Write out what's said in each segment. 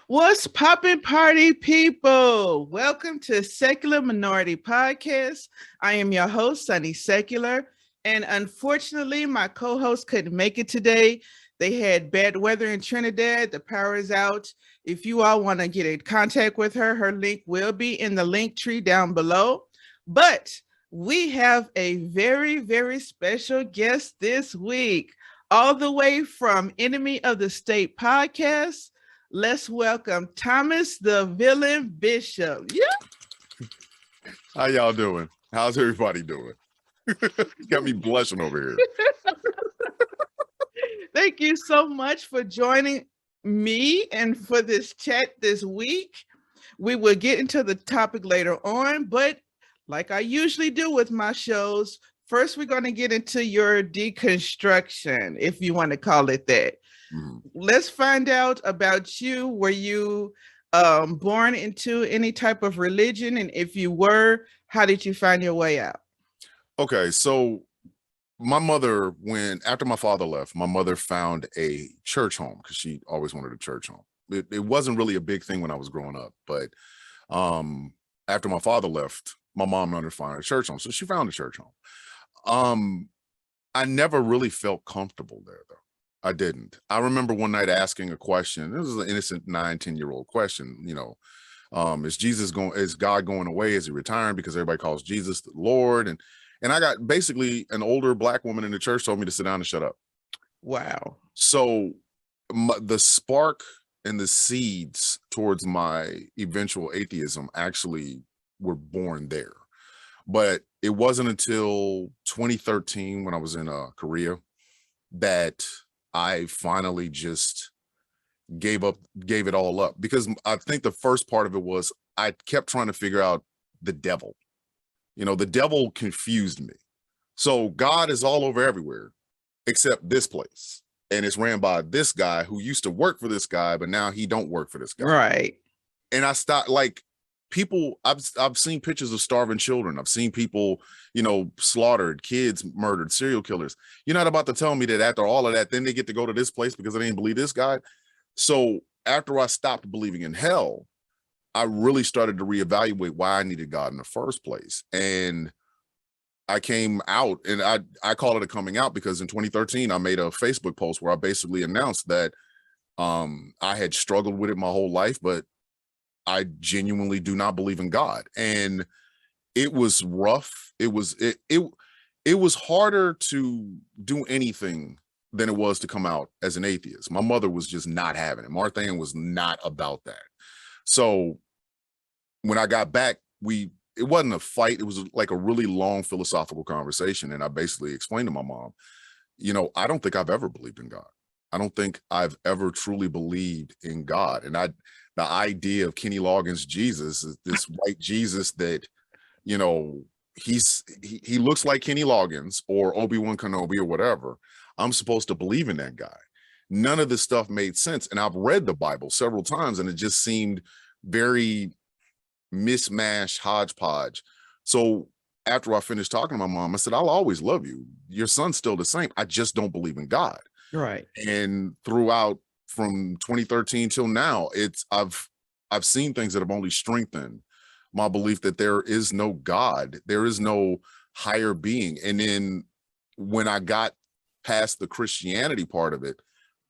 What's poppin' party people? Welcome to Secular Minority Podcast. I am your host, Sunny Secular, and unfortunately, my co-host couldn't make it today. They had bad weather in Trinidad. The power is out. If you all want to get in contact with her, her link will be in the link tree down below. But we have a very, very special guest this week, all the way from Enemy of the State podcast. Let's welcome Thomas the Villain Bishop. Yeah. How y'all doing? How's everybody doing? Got me blushing over here. Thank you so much for joining me and for this chat this week. We will get into the topic later on, but like I usually do with my shows, first we're going to get into your deconstruction, if you want to call it that. Let's find out about you. Were you born into any type of religion? And if you were, how did you find your way out? Okay, so my mother, after my father left, my mother found a church home because she always wanted a church home. It wasn't really a big thing when I was growing up, but after my father left, my mom wanted to find a church home. So she found a church home. I never really felt comfortable there, though. I didn't. I remember one night asking a question. This was an innocent 9-10-year-old question. Is God going away? Is he retiring? Because everybody calls Jesus the Lord. And I got basically an older Black woman in the church told me to sit down and shut up. Wow. So the spark and the seeds towards my eventual atheism actually were born there. But it wasn't until 2013 when I was in Korea that I finally just gave it all up, because I think the first part of it was I kept trying to figure out the devil. The devil confused me. So God is all over everywhere except this place. And it's ran by this guy who used to work for this guy, but now he don't work for this guy. Right. And I stopped, like, people, I've seen pictures of starving children. I've seen people, slaughtered, kids murdered, serial killers. You're not about to tell me that after all of that, then they get to go to this place because they didn't believe this guy. So after I stopped believing in hell, I really started to reevaluate why I needed God in the first place. And I came out, and I call it a coming out, because in 2013, I made a Facebook post where I basically announced that I had struggled with it my whole life, but I genuinely do not believe in God. And it was rough. It was harder to do anything than it was to come out as an atheist. My mother was just not having it. Martha Ann was not about that. So when I got back, it wasn't a fight. It was like a really long philosophical conversation. And I basically explained to my mom, I don't think I've ever believed in God. I don't think I've ever truly believed in God. And the idea of Kenny Loggins' Jesus is this white Jesus that, he looks like Kenny Loggins or Obi-Wan Kenobi or whatever. I'm supposed to believe in that guy. None of this stuff made sense. And I've read the Bible several times, and it just seemed very mishmash, hodgepodge. So after I finished talking to my mom, I said, I'll always love you. Your son's still the same. I just don't believe in God. Right. And throughout, from 2013 till now, I've seen things that have only strengthened my belief that there is no God, there is no higher being. And then when I got past the Christianity part of it,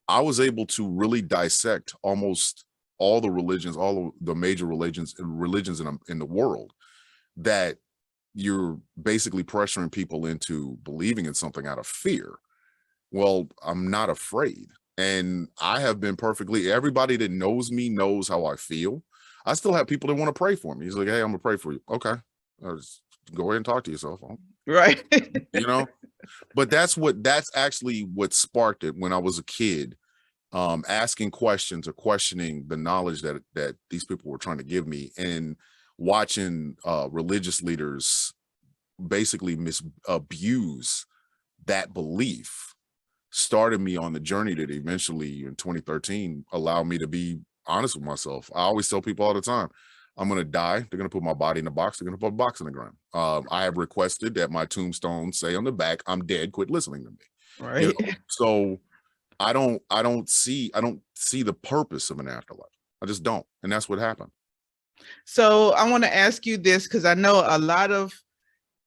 I was able to really dissect almost all the religions, all of the major religions in the world, that you're basically pressuring people into believing in something out of fear. Well, I'm not afraid. And I have been everybody that knows me knows how I feel. I still have people that want to pray for me. He's like, hey, I'm gonna pray for you. Okay. Just go ahead and talk to yourself. Right. But that's actually what sparked it when I was a kid, asking questions or questioning the knowledge that these people were trying to give me, and watching religious leaders basically abuse that belief started me on the journey that eventually in 2013 allowed me to be honest with myself. I always tell people all the time, I'm going to die. They're going to put my body in a box. They're going to put a box in the ground. I have requested that my tombstone say on the back, I'm dead, quit listening to me. Right. So I don't see the purpose of an afterlife. I just don't. And that's what happened. So I want to ask you this, because I know a lot of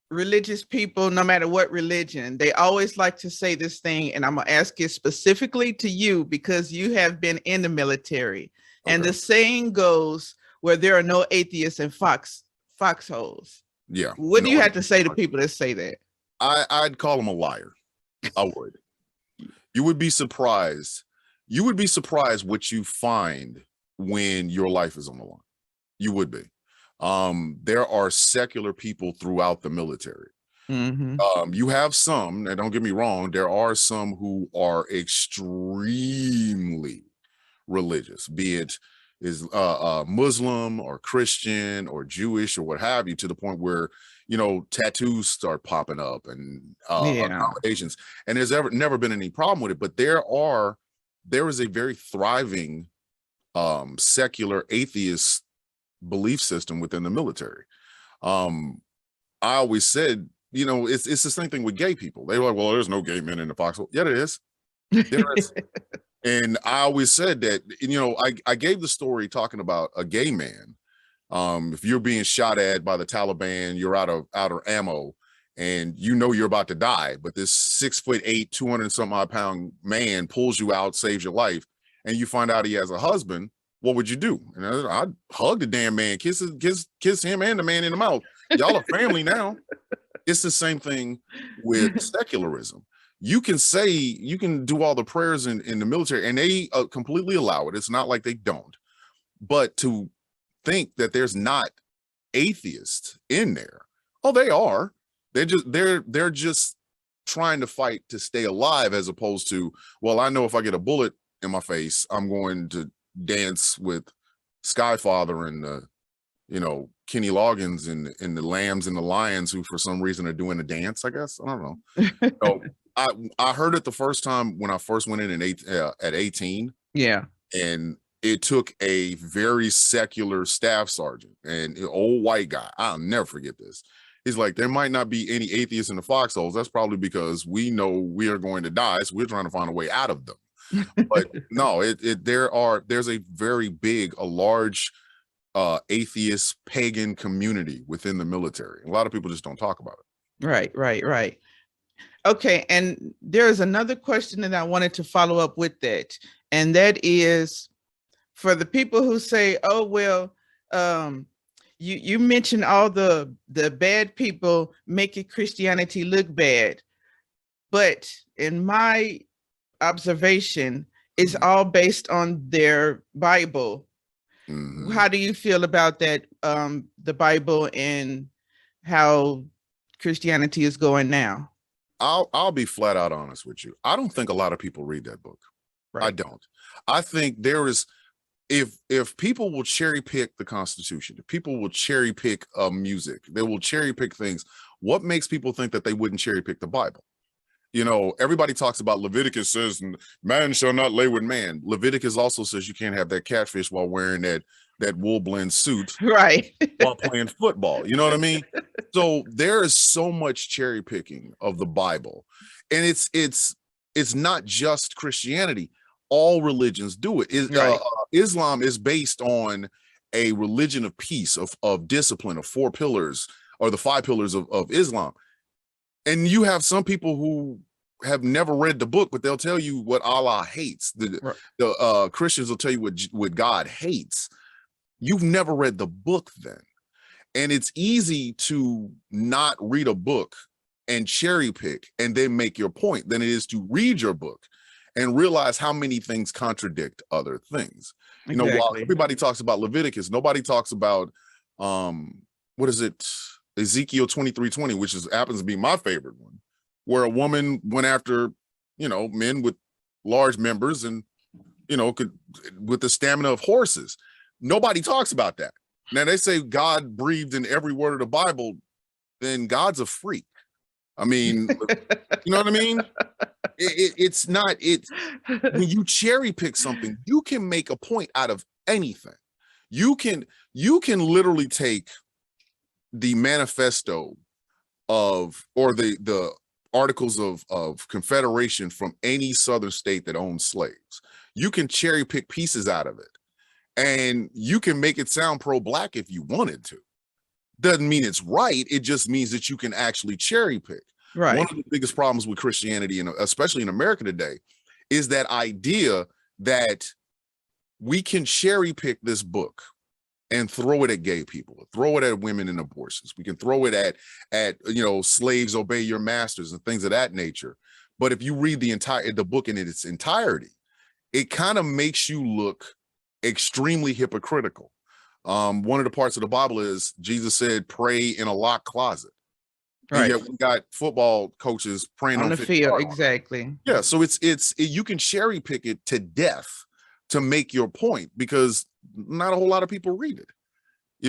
religious people, no matter what religion, they always like to say this thing, and I'm gonna ask it specifically to you because you have been in the military. Okay. And the saying goes, where there are no atheists in foxholes. Yeah. What do you have to say to people that say that? I'd call them a liar. I would. You would be surprised. You would be surprised what you find when your life is on the line. You would be. There are secular people throughout the military. Mm-hmm. You have some, and don't get me wrong, there are some who are extremely religious, be it is Muslim or Christian or Jewish or what have you, to the point where, you know, tattoos start popping up and accommodations. And there's never been any problem with it. But there is a very thriving secular atheist belief system within the military. I always said, you know, it's the same thing with gay people. They were like, well, there's no gay men in the foxhole. Yeah, there is. There is. And I always said that, you know, I gave the story talking about a gay man. If you're being shot at by the Taliban, you're out of ammo, and you know you're about to die, but this 6'8", 200-some-odd-pound man pulls you out, saves your life, and you find out he has a husband. What would you do? And I'd hug the damn man, kiss him and the man in the mouth. Y'all are family now. It's the same thing with secularism. You can do all the prayers in the military, and they completely allow it. It's not like they don't. But to think that there's not atheists in there, oh, they are. They're just trying to fight to stay alive, as opposed to, well, I know if I get a bullet in my face, I'm going to dance with Skyfather and Kenny Loggins and the Lambs and the Lions, who for some reason are doing a dance, I guess. I don't know. So I heard it the first time when I first went in at 18. Yeah. And it took a very secular staff sergeant and an old white guy. I'll never forget this. He's like, there might not be any atheists in the foxholes. That's probably because we know we are going to die, so we're trying to find a way out of them. But no, there's a very big, a large atheist pagan community within the military. A lot of people just don't talk about it. Right. Okay, and there's another question that I wanted to follow up with that, and that is for the people who say, oh, well, you mentioned all the bad people making Christianity look bad, but in my observation, it's all based on their Bible. Mm-hmm. How do you feel about that, the Bible and how Christianity is going now? I'll be flat out honest with you. I don't think a lot of people read that book. Right. I don't. I think there is, if people will cherry pick the Constitution, if people will cherry pick music, they will cherry pick things. What makes people think that they wouldn't cherry pick the Bible? You know, everybody talks about Leviticus says man shall not lay with man. Leviticus also says you can't have that catfish while wearing that wool blend suit, right? While playing football. You know what I mean? So there is so much cherry picking of the Bible, and it's not just Christianity. All religions do it. Right. Islam is based on a religion of peace, of discipline, of 4 pillars, or the 5 pillars of Islam. And you have some people who have never read the book, but they'll tell you what Allah hates. The Christians will tell you what God hates. You've never read the book then. And it's easy to not read a book and cherry pick and then make your point than it is to read your book and realize how many things contradict other things. Exactly. You know, while everybody talks about Leviticus, nobody talks about, what is it? Ezekiel 23:20, which happens to be my favorite one, where a woman went after, men with large members and, with the stamina of horses. Nobody talks about that. Now they say God breathed in every word of the Bible, then God's a freak. I mean, you know what I mean? It's not, when you cherry pick something, you can make a point out of anything. You can literally take the manifesto or the articles of confederation from any southern state that owns slaves. You can cherry pick pieces out of it And you can make it sound pro-black if you wanted to. Doesn't mean it's right. It just means that you can actually cherry pick. Right. One of the biggest problems with Christianity, and especially in America today, is that idea that we can cherry pick this book and throw it at gay people, throw it at women and abortions. We can throw it at slaves obey your masters and things of that nature. But if you read the book in its entirety, it kind of makes you look extremely hypocritical. One of the parts of the Bible is Jesus said, "Pray in a locked closet." And yet we got football coaches praying on the field. Exactly. Yeah. So you can cherry pick it to death to make your point, because not a whole lot of people read it.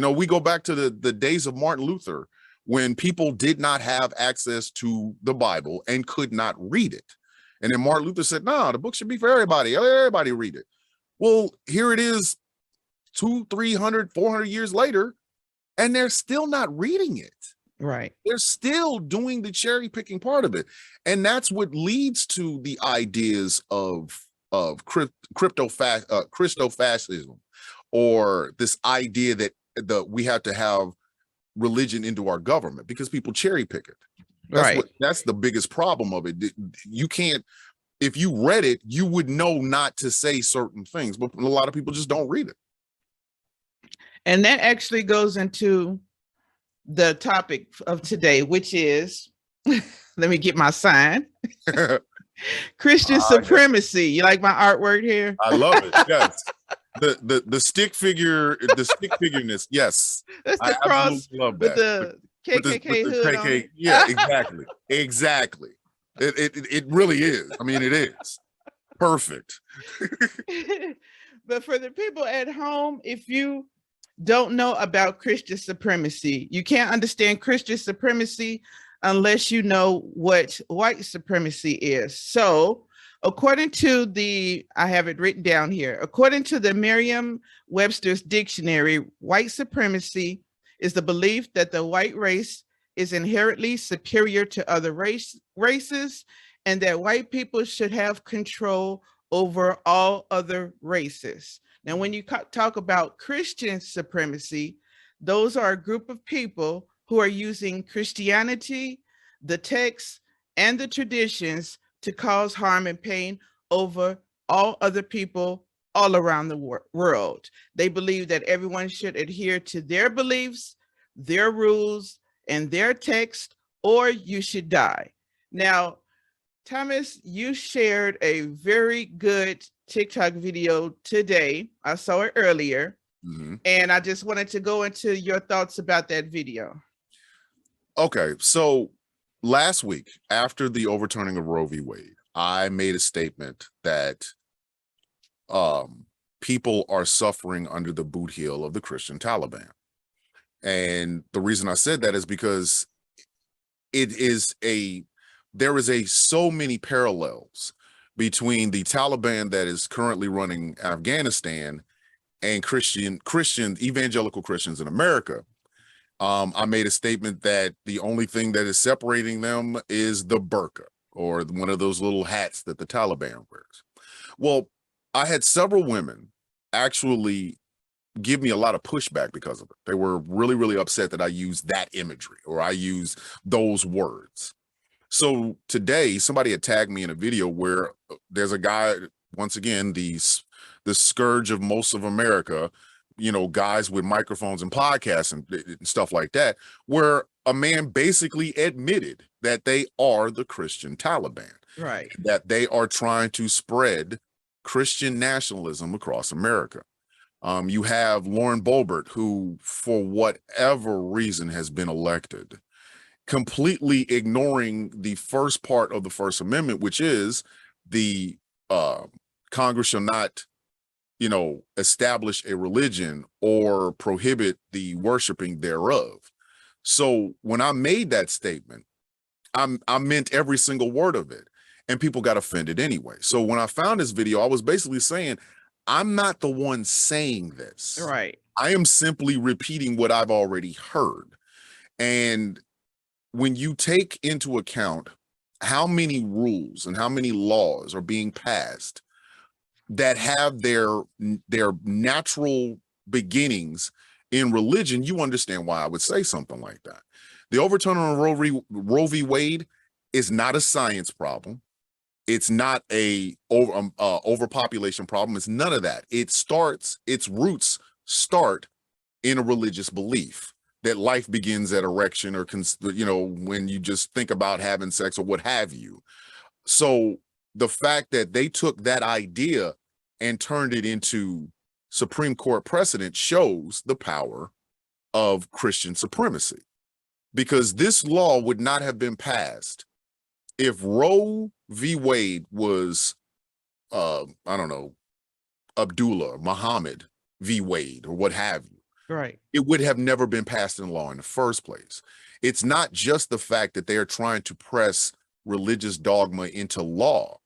We go back to the days of Martin Luther, when people did not have access to the Bible and could not read it. And then Martin Luther said, no, the book should be for everybody. Everybody read it. Well, here it is 200, 300, 400 years later, and they're still not reading it. Right. They're still doing the cherry picking part of it. And that's what leads to the ideas of Christofascism, or this idea that we have to have religion into our government because people cherry pick it. That's the biggest problem of it. You can't, if you read it, you would know not to say certain things, but a lot of people just don't read it. And that actually goes into the topic of today, which is, let me get my sign. Christian supremacy. You like my artwork here? I love it. Yes. The stick figureness. Yes. That's the cross love that. With the KKK hood on it. Yeah, exactly. It really is. I mean, it is perfect. But for the people at home, if you don't know about Christian supremacy, you can't understand Christian supremacy unless you know what white supremacy is. So according to I have it written down here, according to the Merriam-Webster's dictionary, white supremacy is the belief that the white race is inherently superior to other races, and that white people should have control over all other races. Now, when you talk about Christian supremacy, those are a group of people who are using Christianity, the text, and the traditions to cause harm and pain over all other people all around the world. They believe that everyone should adhere to their beliefs, their rules, and their text, or you should die. Now, Thomas, you shared a very good TikTok video today. I saw it earlier, and I just wanted to go into your thoughts about that video. Okay, so last week, after the overturning of Roe v. Wade, I made a statement that people are suffering under the boot heel of the Christian Taliban. And the reason I said that is because there is so many parallels between the Taliban that is currently running Afghanistan and evangelical Christians in America. I made a statement that the only thing that is separating them is the burqa, or one of those little hats that the Taliban wears. Well, I had several women actually give me a lot of pushback because of it. They were really, really upset that I used that imagery, or I use those words. So today, somebody had tagged me in a video where there's a guy, once again, the scourge of most of America, guys with microphones and podcasts and stuff like that, where a man basically admitted that they are the Christian Taliban, right? That they are trying to spread Christian nationalism across America. You have Lauren Boebert, who, for whatever reason, has been elected, completely ignoring the first part of the First Amendment, which is the Congress shall not, establish a religion or prohibit the worshiping thereof. So when I made that statement, I meant every single word of it, and people got offended anyway. So when I found this video, I was basically saying, I'm not the one saying this. Right. I am simply repeating what I've already heard. And when you take into account how many rules and how many laws are being passed that have their natural beginnings in religion, you understand why I would say something like that. The overturning of Roe v. Wade is not a science problem. It's not a overpopulation problem. It's none of that. Its roots start in a religious belief that life begins at erection, or when you just think about having sex or what have you. So the fact that they took that idea and turned it into Supreme Court precedent shows the power of Christian supremacy, because this law would not have been passed if Roe v. Wade was, I don't know, Abdullah, Muhammad v. Wade, or what have you. Right. It would have never been passed in law in the first place. It's not just the fact that they're trying to press religious dogma into law,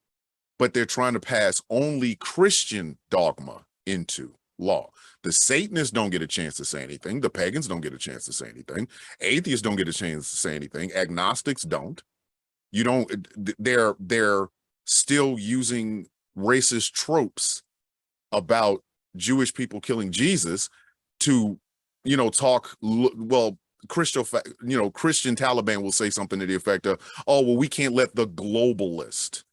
but they're trying to pass only Christian dogma into law. The Satanists don't get a chance to say anything. The pagans don't get a chance to say anything. Atheists don't get a chance to say anything. Agnostics don't. They're still using racist tropes about Jewish people killing Jesus to, talk, well, Christian Taliban will say something to the effect of, oh, well, we can't let the globalist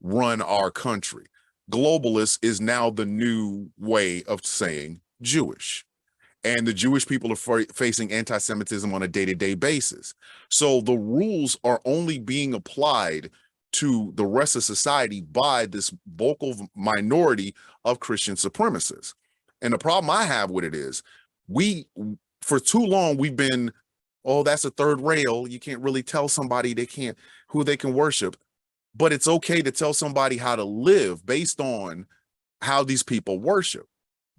run our country. Globalist is now the new way of saying Jewish. And the Jewish people are facing anti-Semitism on a day-to-day basis. So the rules are only being applied to the rest of society by this vocal minority of Christian supremacists. And the problem I have with it is, for too long, we've been, oh, that's a third rail. You can't really tell somebody who they can worship. But it's okay to tell somebody how to live based on how these people worship.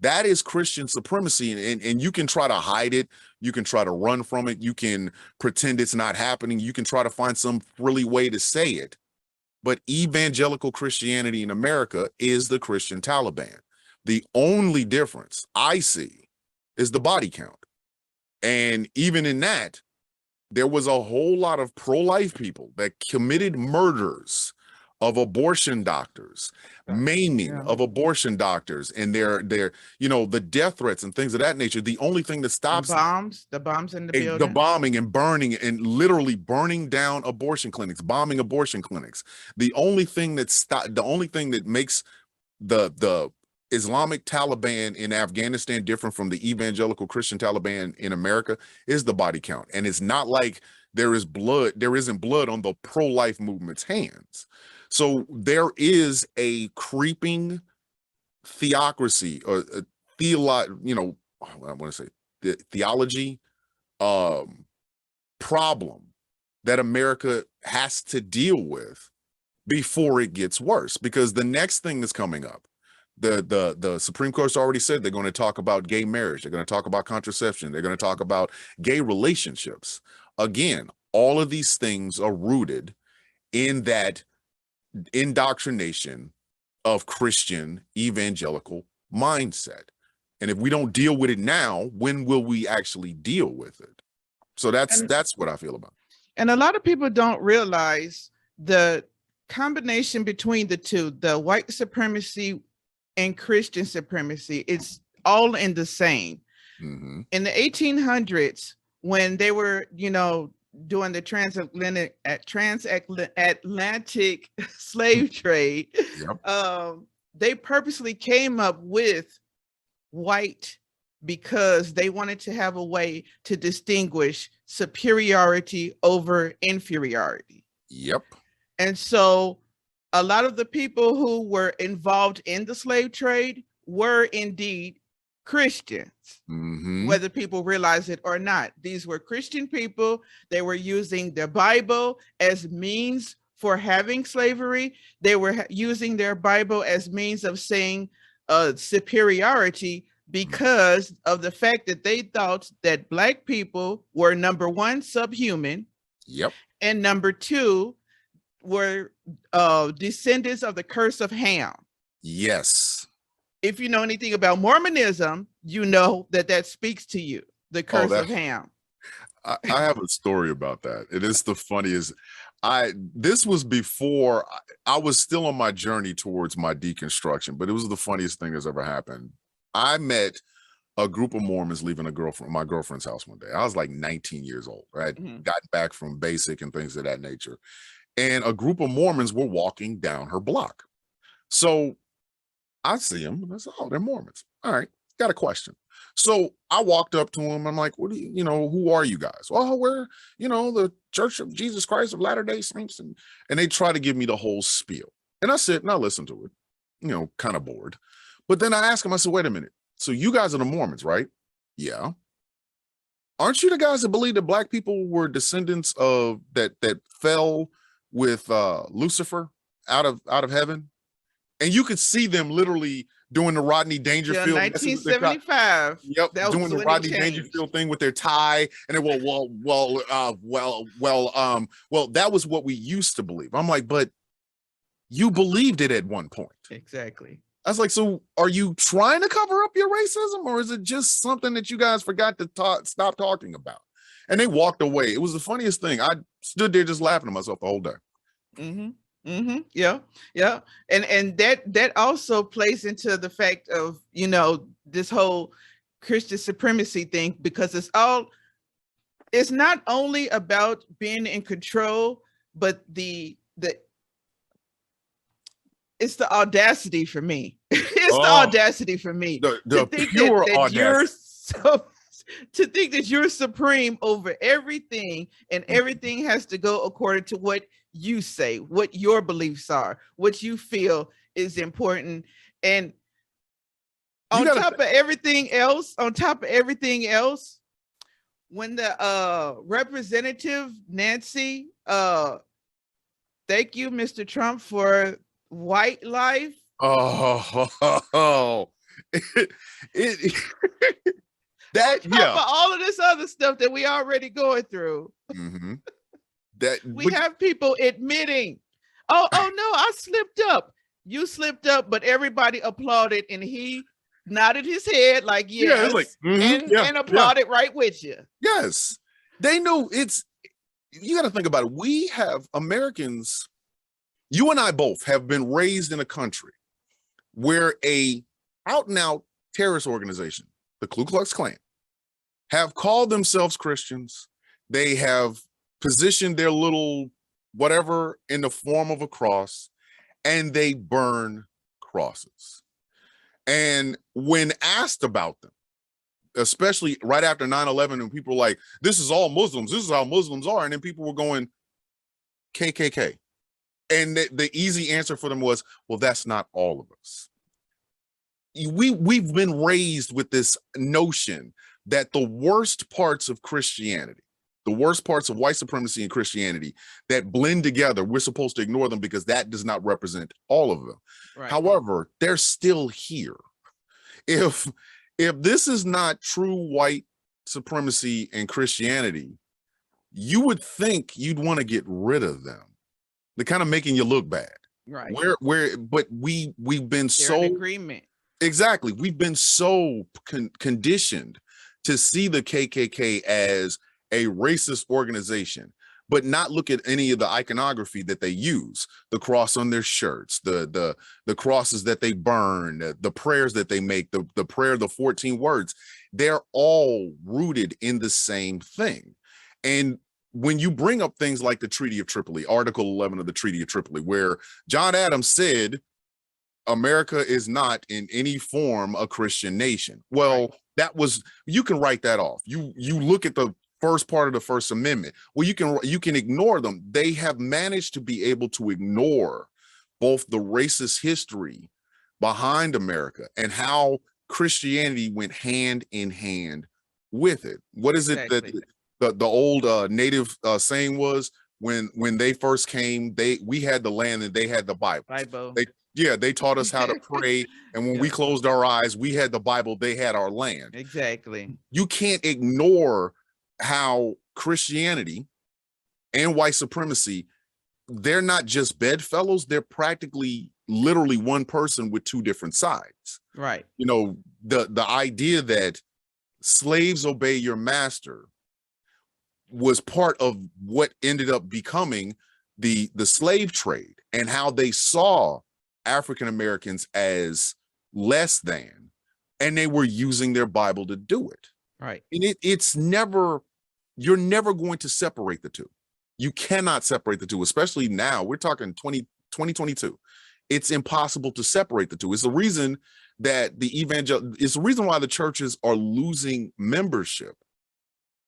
That is Christian supremacy, and you can try to hide it. You can try to run from it. You can pretend it's not happening. You can try to find some frilly way to say it. But evangelical Christianity in America is the Christian Taliban. The only difference I see is the body count. And even in that, there was a whole lot of pro-life people that committed murders of abortion doctors, maiming of abortion doctors, and their the death threats and things of that nature. The only thing that stops the bombs in the building, the bombing and burning and literally burning down abortion clinics, bombing abortion clinics. The only thing that makes the Islamic Taliban in Afghanistan different from the evangelical Christian Taliban in America is the body count. And it's not like there isn't blood on the pro-life movement's hands. So there is a creeping theocracy, or the theology problem that America has to deal with before it gets worse. Because the next thing that's coming up, the Supreme Court's already said they're going to talk about gay marriage. They're going to talk about contraception. They're going to talk about gay relationships. Again, all of these things are rooted in that indoctrination of Christian evangelical mindset. And if we don't deal with it now, when will we actually deal with it? So that's what I feel about. And a lot of people don't realize the combination between the two, the white supremacy and Christian supremacy. It's all in the same. Mm-hmm. In the 1800s, when they were, doing the transatlantic slave trade, they purposely came up with white because they wanted to have a way to distinguish superiority over inferiority. Yep. And so a lot of the people who were involved in the slave trade were indeed Christians, whether people realize it or not. These were Christian people. They were using the Bible as means for having slavery. They were using their Bible as means of saying superiority, because of the fact that they thought that Black people were, number one, subhuman. Yep. And number two, were descendants of the curse of Ham. Yes. If you know anything about Mormonism, you know that speaks to you, the curse of Ham. I have a story about that. It is the funniest. This was before I was still on my journey towards my deconstruction, but it was the funniest thing that's ever happened. I met a group of Mormons leaving my girlfriend's house one day. I was like 19 years old. I had gotten back from basic and things of that nature. And a group of Mormons were walking down her block. So I see them and I said, oh, they're Mormons. All right, got a question. So I walked up to them. I'm like, what do you know, who are you guys? Oh, we're, the Church of Jesus Christ of Latter-day Saints. And they try to give me the whole spiel. And I said, now listen to it, kind of bored. But then I asked him, I said, wait a minute. So you guys are the Mormons, right? Yeah. Aren't you the guys that believe that black people were descendants of that fell with Lucifer out of heaven? And you could see them literally doing the Rodney Dangerfield. 1975. Yep, doing the Rodney Dangerfield thing with their tie. And they that was what we used to believe. I'm like, but you believed it at one point. Exactly. I was like, so are you trying to cover up your racism, or is it just something that you guys forgot to stop talking about? And they walked away. It was the funniest thing. I stood there just laughing to myself the whole day. Yeah. And that also plays into the fact of, this whole Christian supremacy thing, because it's not only about being in control, but it's the audacity for me. It's the audacity for me the pure audacity. To think that you're supreme over everything, and everything has to go according to what you say, what your beliefs are, what you feel is important. And on top of everything else, when the representative Nancy, thank you, Mr. Trump, for white life. That for all of this other stuff that we already going through. We have people admitting, oh no, I slipped up. You slipped up, but everybody applauded, and he nodded his head like yes, and applauded right with you. Yes, they know you got to think about it. We have Americans. You and I both have been raised in a country where a out and out terrorist organization, the Ku Klux Klan, have called themselves Christians. They have positioned their little whatever in the form of a cross, and they burn crosses. And when asked about them, especially right after 9/11, and people were like, this is all Muslims, this is how Muslims are. And then people were going, KKK. And the easy answer for them was, well, that's not all of us. We've been raised with this notion that the worst parts of Christianity, the worst parts of white supremacy and Christianity that blend together, we're supposed to ignore them because that does not represent all of them. Right. However, they're still here. If this is not true white supremacy and Christianity, you would think you'd want to get rid of them. They're kind of making you look bad. Right. But we've been so in agreement. Exactly. We've been so conditioned to see the KKK as a racist organization, but not look at any of the iconography that they use, the cross on their shirts, the crosses that they burn, the prayers that they make, the prayer, the 14 words. They're all rooted in the same thing. And when you bring up things like the Treaty of Tripoli, Article 11 of the Treaty of Tripoli, where John Adams said America is not in any form a Christian nation. Well, that was, you can write that off. You look at the first part of the First Amendment. Well, you can ignore them. They have managed to be able to ignore both the racist history behind America and how Christianity went hand in hand with it. What is it that the old native saying was, when they first came, we had the land and they had the Bible. They taught us how to pray, and when we closed our eyes, we had the Bible, they had our land. Exactly. You can't ignore how Christianity and white supremacy, they're not just bedfellows, they're practically literally one person with two different sides. Right. The idea that slaves obey your master was part of what ended up becoming the slave trade and how they saw African Americans as less than, and they were using their Bible to do it. Right. And it's never, you're never going to separate the two. You cannot separate the two, especially now. We're talking 2022. It's impossible to separate the two. It's the reason that it's the reason why the churches are losing membership,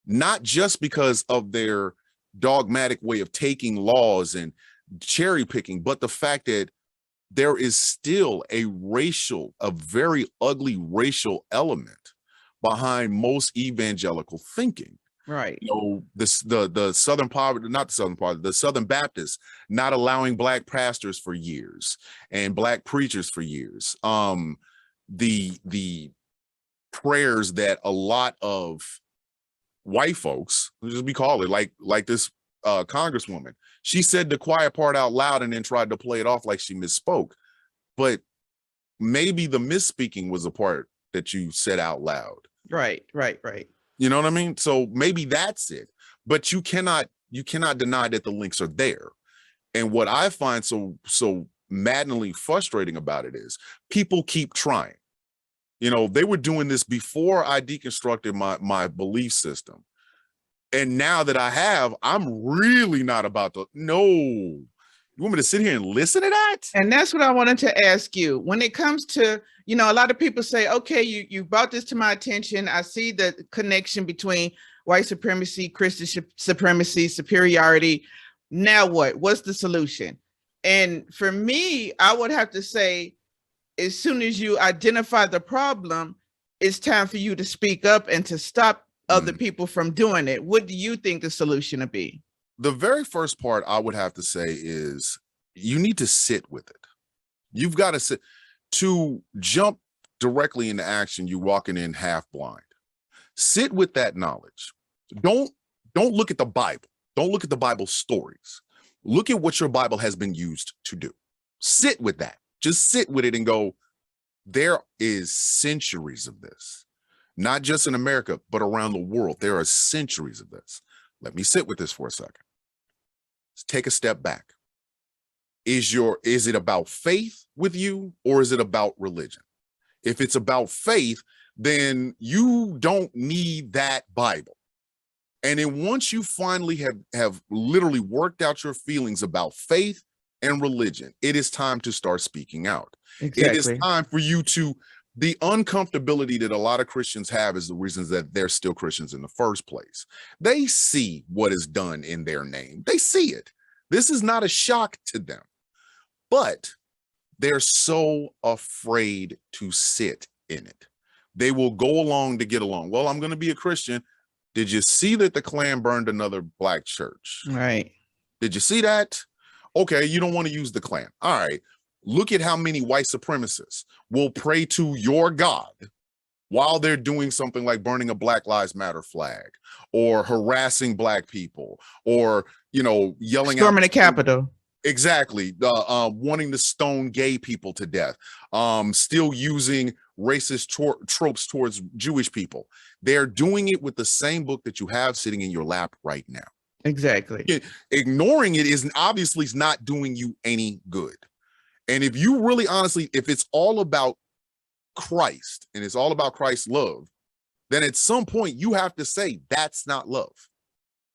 not just because of their dogmatic way of taking laws and cherry picking, but the fact that there is still a very ugly racial element behind most evangelical thinking. Right. You know, the Southern Poverty, not the Southern Poverty, the Southern Baptists not allowing Black pastors for years and Black preachers for years. The prayers that a lot of white folks, just be called it, like this congresswoman, she said the quiet part out loud and then tried to play it off like she misspoke. But maybe the misspeaking was a part that you said out loud. Right. You know what I mean? So maybe that's it. But you cannot deny that the links are there. And what I find so maddeningly frustrating about it is people keep trying. You know, they were doing this before I deconstructed my belief system. And now that I have, I'm really not about to, no. You want me to sit here and listen to that? And that's what I wanted to ask you. When it comes to, you know, a lot of people say, okay, you brought this to my attention. I see the connection between white supremacy, Christian supremacy, superiority. Now what? What's the solution? And for me, I would have to say, as soon as you identify the problem, it's time for you to speak up and to stop other people from doing it. What do you think the solution would be? The very first part I would have to say is you need to sit with it. You've got to sit. To jump directly into action, you're walking in half blind. Sit with that knowledge. Don't look at the Bible. Don't look at the Bible stories. Look at what your Bible has been used to do. Sit with that. Just sit with it and go, there is centuries of this, not just in America, but around the world. There are centuries of this. Let me sit with this for a second. Let's take a step back. Is it about faith with you, or is it about religion? If it's about faith, then you don't need that Bible. And then once you finally have literally worked out your feelings about faith and religion, it is time to start speaking out. Exactly. It is time for you to, the uncomfortability that a lot of Christians have is the reasons that they're still Christians in the first place. They see what is done in their name. They see it. This is not a shock to them, but they're so afraid to sit in it. They will go along to get along. Well, I'm going to be a Christian. Did you see that the Klan burned another Black church? Right. Did you see that? Okay, you don't want to use the Klan. All right. Look at how many white supremacists will pray to your God while they're doing something like burning a Black Lives Matter flag or harassing Black people or, yelling storming the Capitol. Exactly. Wanting to stone gay people to death. Still using racist tropes towards Jewish people. They're doing it with the same book that you have sitting in your lap right now. Exactly. Ignoring it is obviously not doing you any good. And if you really honestly, if it's all about Christ and it's all about Christ's love, then at some point you have to say that's not love.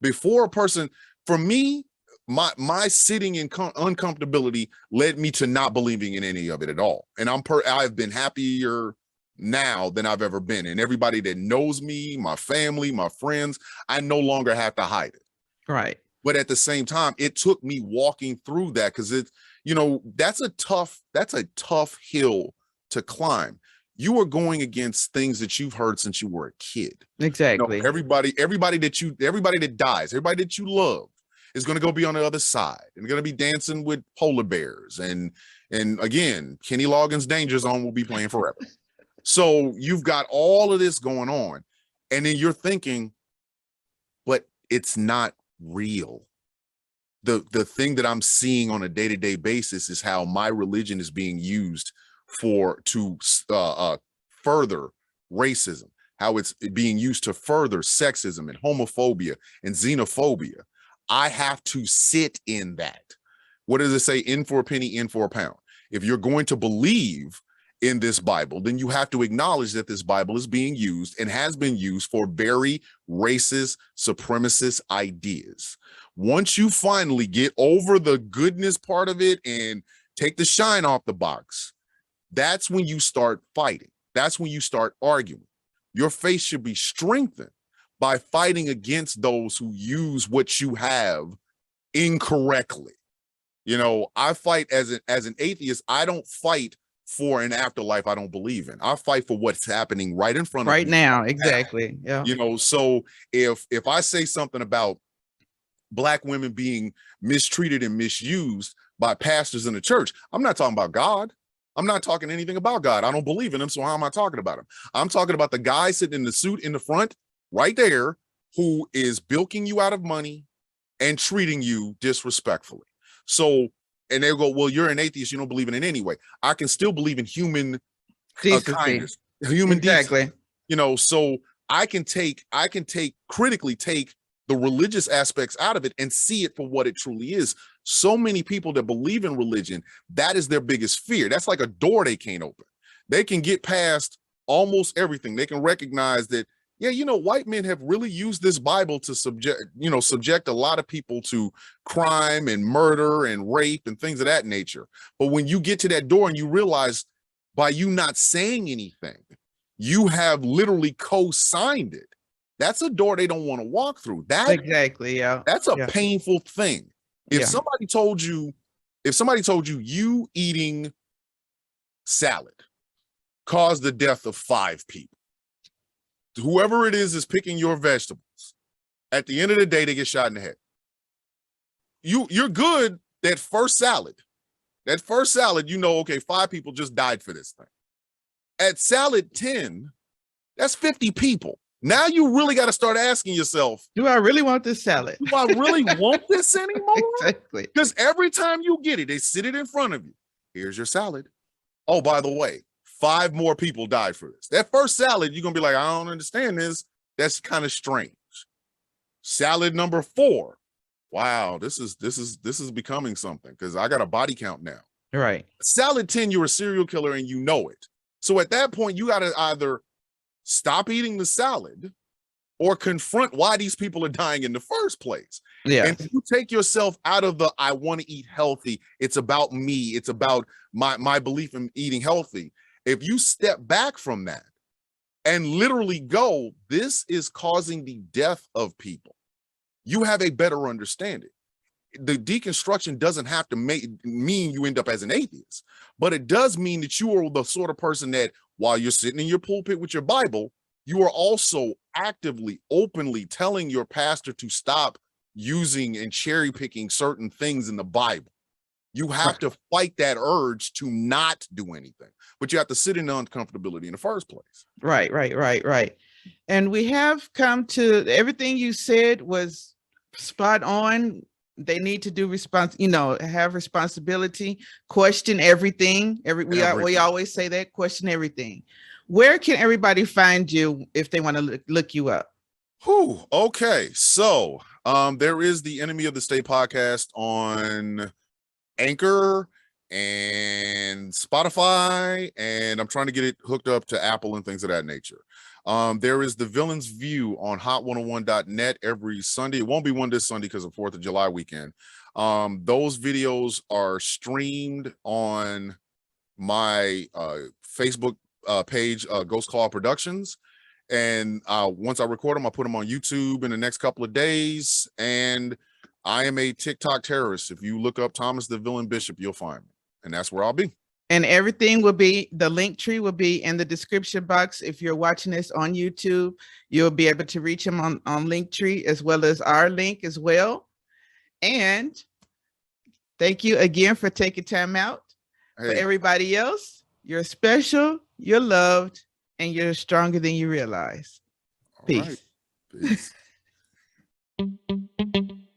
Before a person, for me, my sitting in uncomfortability led me to not believing in any of it at all. And I've been happier now than I've ever been. And everybody that knows me, my family, my friends, I no longer have to hide it. Right. But at the same time, it took me walking through that because it's, that's a tough hill to climb. You are going against things that you've heard since you were a kid. Exactly. Everybody that dies, everybody that you love is going to go be on the other side and going to be dancing with polar bears. And again, Kenny Loggins' Danger Zone will be playing forever. So you've got all of this going on. And then you're thinking, but it's not real. The thing that I'm seeing on a day-to-day basis is how my religion is being used to further racism, how it's being used to further sexism and homophobia and xenophobia. I have to sit in that. What does it say? In for a penny, in for a pound. If you're going to believe in this Bible, then you have to acknowledge that this Bible is being used and has been used for very racist, supremacist ideas. Once you finally get over the goodness part of it and take the shine off the box, that's when you start fighting. That's when you start arguing. Your faith should be strengthened by fighting against those who use what you have incorrectly. You know, I fight as an atheist. I don't fight for an afterlife I don't believe in. I fight for what's happening right in front of me right now. Exactly. Yeah. You know, so if I say something about Black women being mistreated and misused by pastors in the church, I'm not talking about God. I'm not talking anything about God. I don't believe in him, so how am I talking about him? I'm talking about the guy sitting in the suit in the front right there who is bilking you out of money and treating you disrespectfully. So, and they go, well, you're an atheist, you don't believe in it anyway. I can still believe in human kindness, human decency. You know, so I can critically take the religious aspects out of it and see it for what it truly is. So many people that believe in religion, that is their biggest fear. That's like a door they can't open. They can get past almost everything. They can recognize that, yeah, you know, white men have really used this Bible to subject a lot of people to crime and murder and rape and things of that nature. But when you get to that door and you realize by you not saying anything, you have literally co-signed it. That's a door they don't want to walk through. Exactly. Yeah. That's a painful thing. If somebody told you you eating salad caused the death of 5 people, whoever it is picking your vegetables, at the end of the day, they get shot in the head. You're good that first salad, you know, okay, 5 people just died for this thing. At salad 10, that's 50 people. Now you really got to start asking yourself, do I really want this salad? Do I really want this anymore? Exactly. Because every time you get it, they sit it in front of you. Here's your salad. Oh, by the way, 5 more people died for this. That first salad, you're going to be like, I don't understand this. That's kind of strange. Salad number 4. Wow, this is becoming something because I got a body count now. Right. Salad 10, you're a serial killer and you know it. So at that point, you got to either stop eating the salad or confront why these people are dying in the first place. Yeah. And if you take yourself out of the, I want to eat healthy, it's about me, it's about my belief in eating healthy. If you step back from that and literally go, this is causing the death of people, you have a better understanding. The deconstruction doesn't have to mean you end up as an atheist, but it does mean that you are the sort of person that while you're sitting in your pulpit with your Bible, you are also actively, openly telling your pastor to stop using and cherry picking certain things in the Bible. You have to fight that urge to not do anything, but you have to sit in the uncomfortability in the first place. Right. And we have come to everything you said was spot on. They need to do have responsibility, question everything. We always say that, question everything. Where can everybody find you if they want to look you up? Okay. So there is the Enemy of the State podcast on Anchor and Spotify, and I'm trying to get it hooked up to Apple and things of that nature. There is the Villain's View on hot101.net every Sunday. It won't be one this Sunday because of 4th of July weekend. Those videos are streamed on my Facebook page, Ghost Claw Productions. And once I record them, I put them on YouTube in the next couple of days. And I am a TikTok terrorist. If you look up Thomas the Villain Bishop, you'll find me. And that's where I'll be. And everything will be, the link tree will be in the description box. If you're watching this on YouTube, you'll be able to reach him on Linktree as well as our link as well. And thank you again for taking time out. For everybody else, you're special, you're loved, and you're stronger than you realize. Peace. All right. Peace.